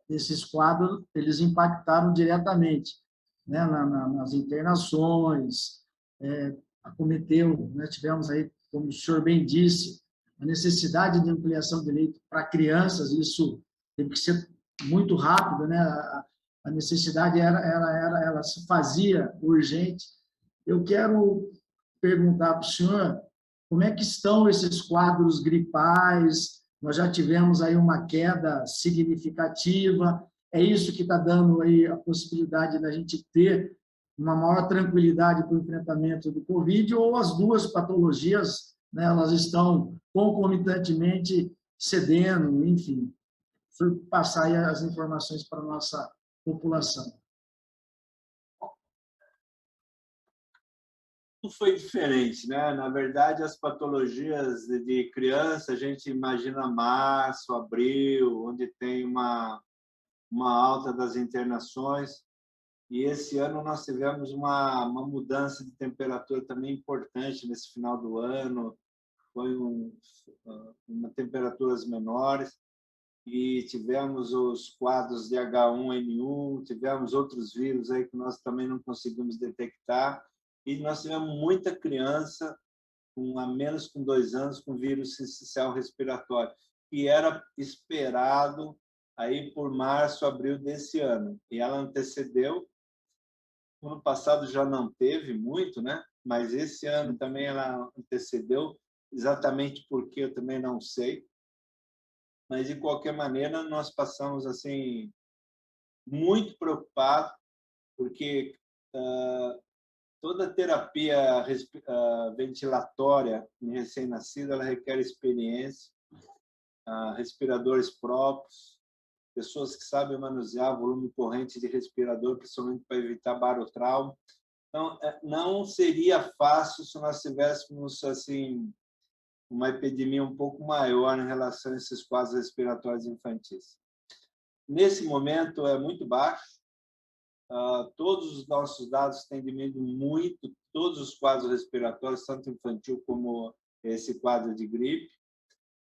desses quadros, eles impactaram diretamente, né, nas internações, acometeu, né, tivemos aí, como o senhor bem disse, a necessidade de ampliação de leito para crianças, isso teve que ser muito rápido, né? A necessidade ela se fazia urgente. Eu quero perguntar para o senhor como é que estão esses quadros gripais. Nós já tivemos aí uma queda significativa. É isso que está dando aí a possibilidade da gente ter uma maior tranquilidade para o enfrentamento do Covid, ou as duas patologias, né, elas estão concomitantemente cedendo, enfim, passar aí as informações para a nossa população. Tudo foi diferente, né? Na verdade, as patologias de criança, a gente imagina março, abril, onde tem uma alta das internações. E esse ano nós tivemos uma mudança de temperatura também importante nesse final do ano. Foi uma temperaturas menores e tivemos os quadros de H1N1, tivemos outros vírus aí que nós também não conseguimos detectar, e nós tivemos muita criança com a menos com 2 anos com vírus sincicial respiratório, que era esperado aí por março, abril desse ano, e ela antecedeu. No ano passado já não teve muito, né? Mas esse ano também ela antecedeu, exatamente porque eu também não sei. Mas, de qualquer maneira, nós passamos assim muito preocupados, porque toda terapia ventilatória em recém-nascido ela requer experiência, respiradores próprios, pessoas que sabem manusear volume corrente de respirador, principalmente para evitar barotrauma. Então, não seria fácil se nós tivéssemos assim uma epidemia um pouco maior em relação a esses quadros respiratórios infantis. Nesse momento é muito baixo. Todos os nossos dados têm diminuído muito, todos os quadros respiratórios, tanto infantil como esse quadro de gripe.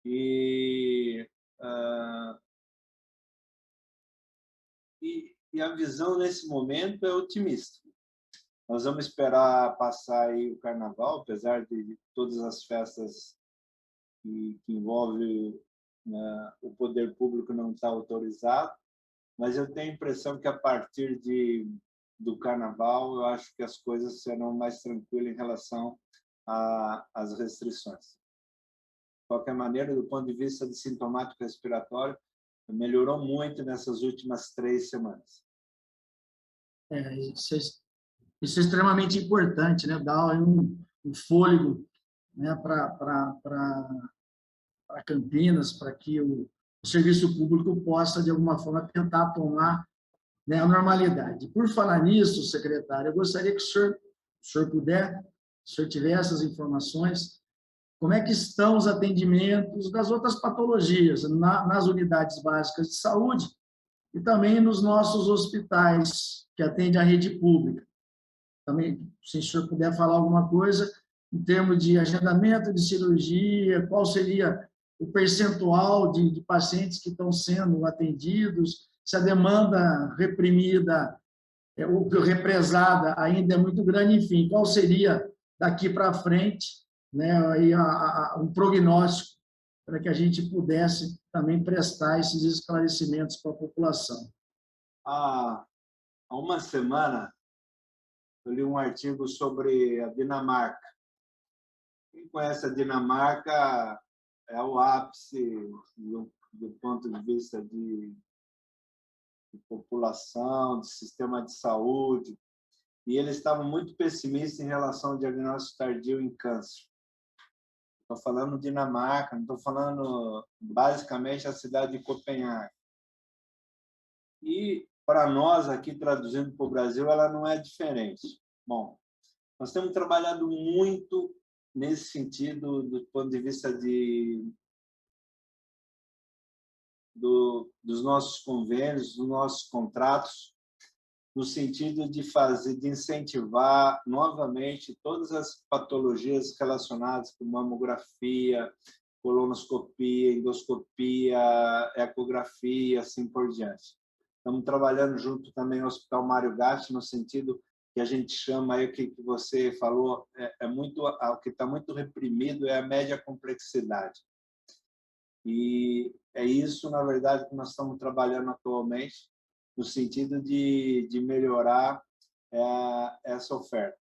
E a visão nesse momento é otimista. Nós vamos esperar passar aí o Carnaval, apesar de todas as festas que envolvem, né, o poder público não estar autorizado, mas eu tenho a impressão que a partir do Carnaval, eu acho que as coisas serão mais tranquilas em relação às restrições. De qualquer maneira, do ponto de vista de sintomático respiratório, melhorou muito nessas últimas 3 semanas. Isso é extremamente importante, né? Dar um fôlego, né, para Campinas, para que o serviço público possa, de alguma forma, tentar tomar, né, a normalidade. Por falar nisso, secretário, eu gostaria que o senhor puder, se o senhor tiver essas informações, como é que estão os atendimentos das outras patologias nas unidades básicas de saúde e também nos nossos hospitais que atendem a rede pública. Também, se o senhor puder falar alguma coisa em termos de agendamento de cirurgia, qual seria o percentual de pacientes que estão sendo atendidos, se a demanda reprimida ou represada ainda é muito grande, enfim, qual seria daqui para frente, né, aí um prognóstico para que a gente pudesse também prestar esses esclarecimentos para a população. Há uma semana, eu li um artigo sobre a Dinamarca. Quem conhece a Dinamarca é o ápice do ponto de vista de população, de sistema de saúde, e eles estavam muito pessimistas em relação ao diagnóstico tardio em câncer. Estou falando Dinamarca, não estou falando basicamente a cidade de Copenhague. E para nós aqui, traduzindo para o Brasil, ela não é diferente. Bom, nós temos trabalhado muito nesse sentido, do ponto de vista dos nossos convênios, dos nossos contratos, no sentido de incentivar novamente todas as patologias relacionadas com mamografia, colonoscopia, endoscopia, ecografia, assim por diante. Estamos trabalhando junto também no Hospital Mário Gatti, no sentido que a gente chama aí, que você falou, o que está muito reprimido é a média complexidade. E é isso, na verdade, que nós estamos trabalhando atualmente, no sentido de melhorar essa oferta.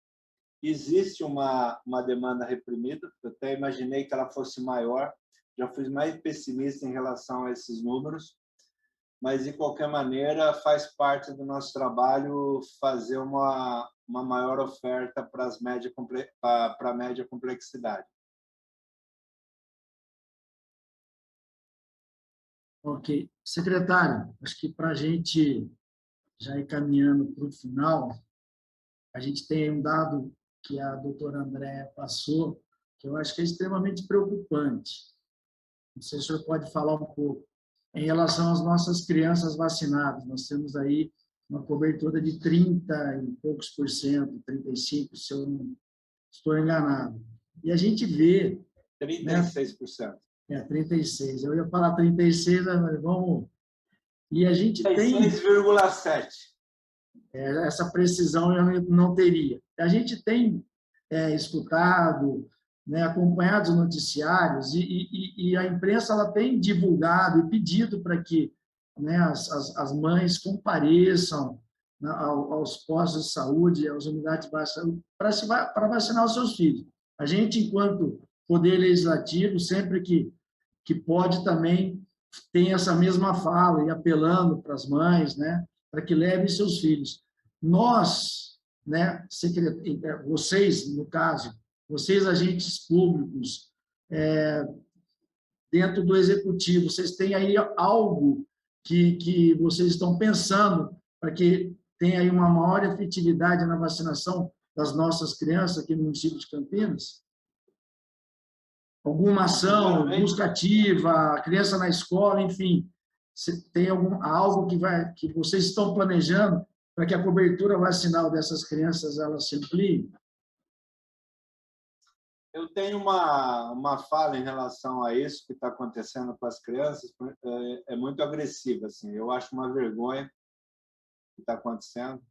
Existe uma demanda reprimida, eu até imaginei que ela fosse maior, já fui mais pessimista em relação a esses números, mas, de qualquer maneira, faz parte do nosso trabalho fazer uma maior oferta para a média complexidade. Ok. Secretário, acho que para a gente já ir caminhando para o final, a gente tem um dado que a doutora Andréa passou, que eu acho que é extremamente preocupante. Não sei se o senhor pode falar um pouco. Em relação às nossas crianças vacinadas, nós temos aí uma cobertura de 30 e poucos por cento, 35%, se eu não estou enganado. E a gente vê... 36%. Né? 36%. Eu ia falar 36%, mas vamos... E a gente tem... 36,7%. Essa precisão eu não teria. A gente tem escutado, né, acompanhado os noticiários e a imprensa ela tem divulgado e pedido para que, né, as mães compareçam, né, aos postos de saúde, às unidades básicas, para vacinar os seus filhos. A gente, enquanto Poder Legislativo, sempre que pode também tem essa mesma fala e apelando para as mães, né, para que levem seus filhos. Nós, né, vocês, no caso, vocês, agentes públicos, dentro do executivo, vocês têm aí algo que vocês estão pensando para que tenha aí uma maior efetividade na vacinação das nossas crianças aqui no município de Campinas? Alguma ação, busca ativa, criança na escola, enfim, tem algo que vocês estão planejando para que a cobertura vacinal dessas crianças ela se amplie? Eu tenho uma fala em relação a isso que está acontecendo com as crianças, é muito agressiva, assim. Eu acho uma vergonha o que está acontecendo.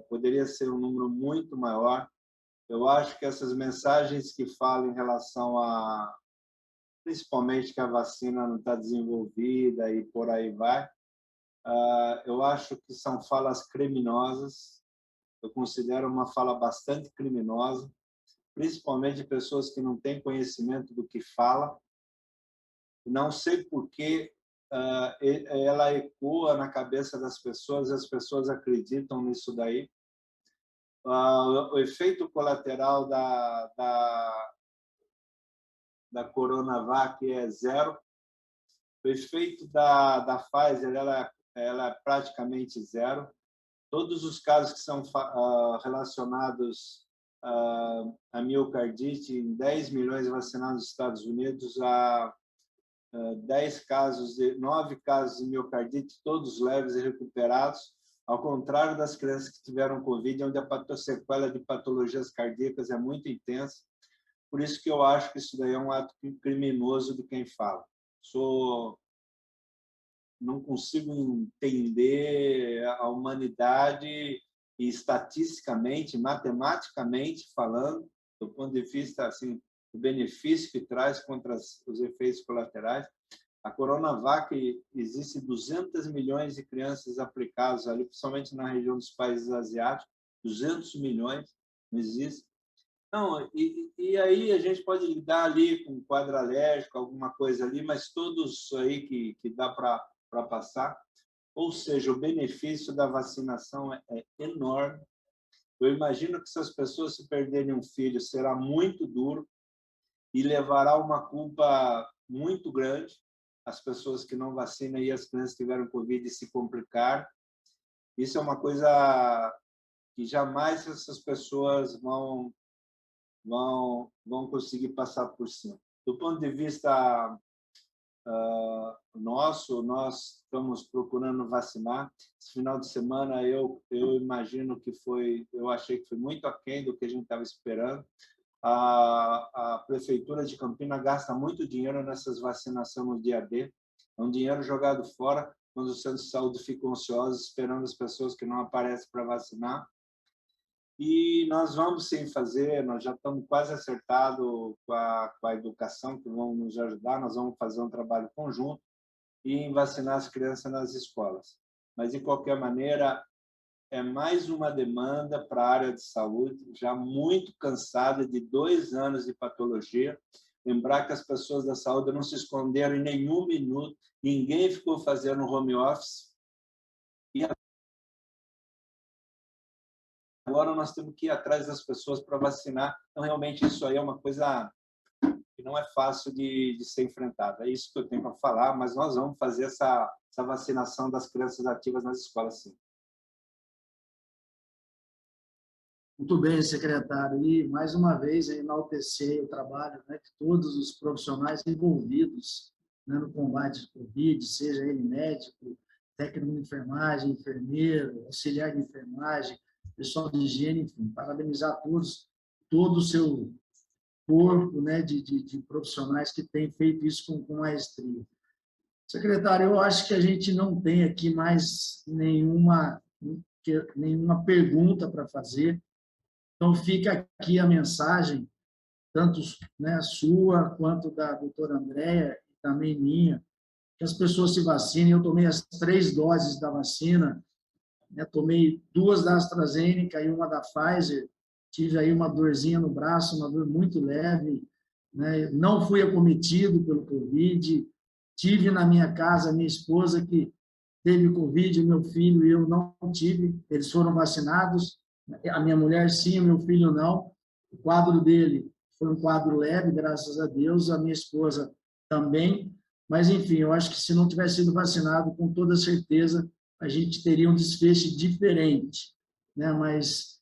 Poderia ser um número muito maior. Eu acho que essas mensagens que falam em relação a, principalmente, que a vacina não está desenvolvida e por aí vai, eu acho que são falas criminosas. Eu considero uma fala bastante criminosa, principalmente de pessoas que não têm conhecimento do que fala. Não sei por que ela ecoa na cabeça das pessoas, as pessoas acreditam nisso daí. O efeito colateral da Coronavac é zero. O efeito da Pfizer ela é praticamente zero. Todos os casos que são relacionados a miocardite, em 10 milhões vacinados nos Estados Unidos, há 9 casos de miocardite, todos leves e recuperados, ao contrário das crianças que tiveram Covid, onde a sequela de patologias cardíacas é muito intensa. Por isso que eu acho que isso daí é um ato criminoso de quem fala. Não consigo entender a humanidade e estatisticamente, matematicamente falando, do ponto de vista assim, do benefício que traz contra os efeitos colaterais. A Coronavac, existe 200 milhões de crianças aplicadas ali, principalmente na região dos países asiáticos, 200 milhões, não existe. Não, e aí a gente pode lidar ali com quadro alérgico, alguma coisa ali, mas todos aí que dá para passar. Ou seja, o benefício da vacinação é enorme. Eu imagino que se as pessoas se perderem um filho, será muito duro e levará uma culpa muito grande as pessoas que não vacinam e as crianças que tiveram Covid se complicar. Isso é uma coisa que jamais essas pessoas vão conseguir passar por cima. Do ponto de vista nosso, nós estamos procurando vacinar. Esse final de semana eu imagino que eu achei que foi muito aquém do que a gente estava esperando. A prefeitura de Campinas gasta muito dinheiro nessas vacinações no dia D. É um dinheiro jogado fora quando os centros de saúde ficam ansiosos esperando as pessoas que não aparecem para vacinar. E nós vamos sim fazer, nós já estamos quase acertados com a educação, que vão nos ajudar, nós vamos fazer um trabalho conjunto e vacinar as crianças nas escolas. Mas, de qualquer maneira, é mais uma demanda para a área de saúde, já muito cansada de 2 anos de patologia. Lembrar que as pessoas da saúde não se esconderam em nenhum minuto, ninguém ficou fazendo home office. E agora nós temos que ir atrás das pessoas para vacinar. Então, realmente, isso aí é uma coisa que não é fácil de ser enfrentada. É isso que eu tenho para falar, mas nós vamos fazer essa vacinação das crianças ativas nas escolas, sim. Muito bem, secretário. E, mais uma vez, enaltecer o trabalho, né, de todos os profissionais envolvidos, né, no combate à Covid, seja ele médico, técnico de enfermagem, enfermeiro, auxiliar de enfermagem, pessoal de higiene, enfim, parabenizar todos, todo o seu corpo, né, de profissionais que têm feito isso com maestria. Secretário, eu acho que a gente não tem aqui mais nenhuma pergunta para fazer. Então, fica aqui a mensagem, tanto, né, sua quanto da doutora Andréia, e também minha, que as pessoas se vacinem. Eu tomei as 3 doses da vacina, né, tomei 2 da AstraZeneca e 1 da Pfizer, tive aí uma dorzinha no braço, uma dor muito leve, né, não fui acometido pelo Covid, tive na minha casa a minha esposa que teve Covid, meu filho e eu não tive, eles foram vacinados, a minha mulher sim, o meu filho não. O quadro dele foi um quadro leve, graças a Deus, a minha esposa também. Mas, enfim, eu acho que se não tivesse sido vacinado, com toda certeza, a gente teria um desfecho diferente, né? Mas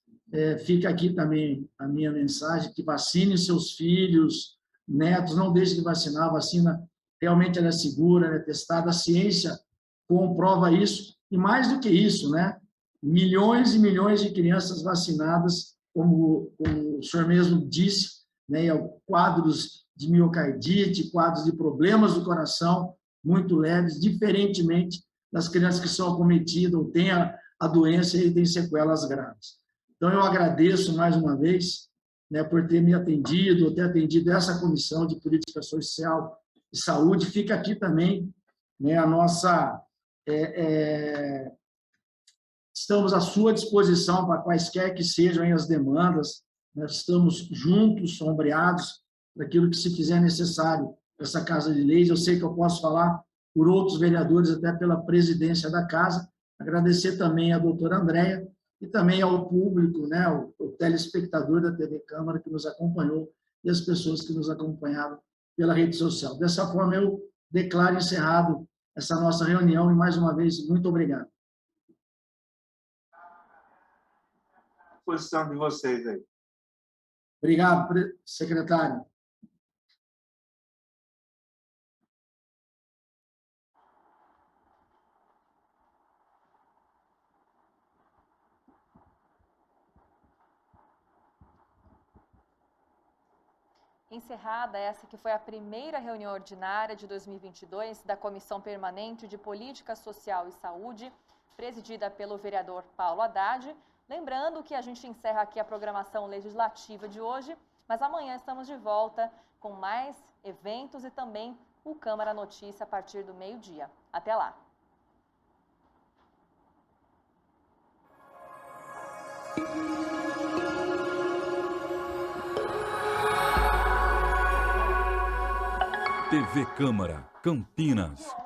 Fica aqui também a minha mensagem, que vacine seus filhos, netos, não deixe de vacinar, a vacina realmente ela é segura, ela é testada, a ciência comprova isso, e mais do que isso, né? Milhões e milhões de crianças vacinadas, como o senhor mesmo disse, né? Quadros de miocardite, quadros de problemas do coração muito leves, diferentemente das crianças que são acometidas ou têm a doença e têm sequelas graves. Então, eu agradeço mais uma vez, né, por ter me atendido, ou ter atendido essa Comissão de Política Social e Saúde. Fica aqui também, né, a nossa... estamos à sua disposição para quaisquer que sejam as demandas. Nós estamos juntos, sombreados, daquilo que se fizer necessário essa Casa de Leis. Eu sei que eu posso falar por outros vereadores, até pela presidência da Casa. Agradecer também à doutora Andréia e também ao público, né, o telespectador da TV Câmara que nos acompanhou e as pessoas que nos acompanharam pela rede social. Dessa forma, eu declaro encerrado essa nossa reunião e, mais uma vez, muito obrigado. A posição de vocês aí. Obrigado, secretário. Encerrada essa que foi a primeira reunião ordinária de 2022 da Comissão Permanente de Política Social e Saúde, presidida pelo vereador Paulo Haddad. Lembrando que a gente encerra aqui a programação legislativa de hoje, mas amanhã estamos de volta com mais eventos e também o Câmara Notícia a partir do meio-dia. Até lá! TV Câmara, Campinas.